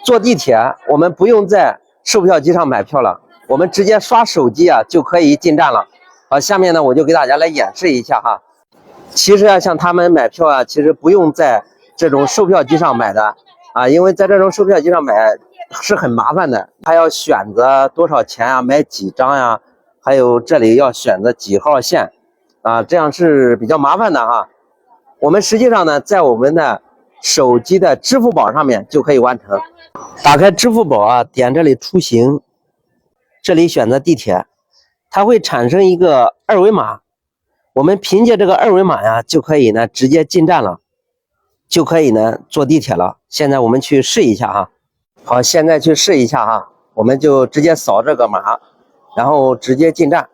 坐地铁我们不用在售票机上买票了，我们直接刷手机啊就可以进站了。好，下面呢我就给大家来演示一下哈。其实啊，像他们买票啊，其实不用在这种售票机上买的啊，因为在这种售票机上买是很麻烦的，还要选择多少钱啊，买几张呀，还有这里要选择几号线啊，这样是比较麻烦的哈。我们实际上呢，在我们的手机的支付宝上面就可以完成。打开支付宝啊，点这里出行，这里选择地铁，它会产生一个二维码，我们凭借这个二维码呀，就可以呢直接进站了，就可以呢坐地铁了。现在我们去试一下哈。好，现在去试一下哈，我们就直接扫这个码，然后直接进站。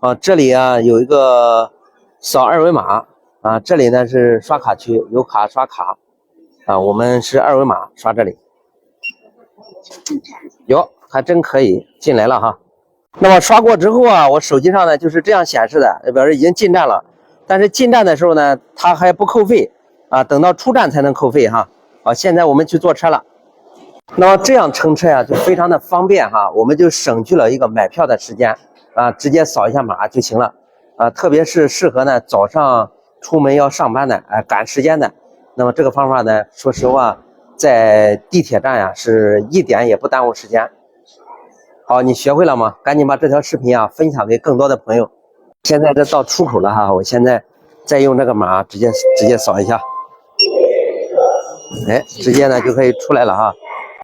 啊，这里啊有一个扫二维码啊，这里呢是刷卡区，有卡刷卡啊，我们是二维码刷这里。哟，还真可以进来了哈。那么刷过之后啊，我手机上呢就是这样显示的，表示已经进站了。但是进站的时候呢，它还不扣费啊，等到出站才能扣费哈。好，现在我们去坐车了。那么这样乘车呀，就非常的方便哈，我们就省去了一个买票的时间啊，直接扫一下码就行了啊。特别是适合呢早上出门要上班的，赶时间的。那么这个方法呢，说实话，在地铁站呀是一点也不耽误时间。好，你学会了吗？赶紧把这条视频啊分享给更多的朋友。现在这到出口了哈，我现在再用这个码直接扫一下，哎，直接呢就可以出来了哈。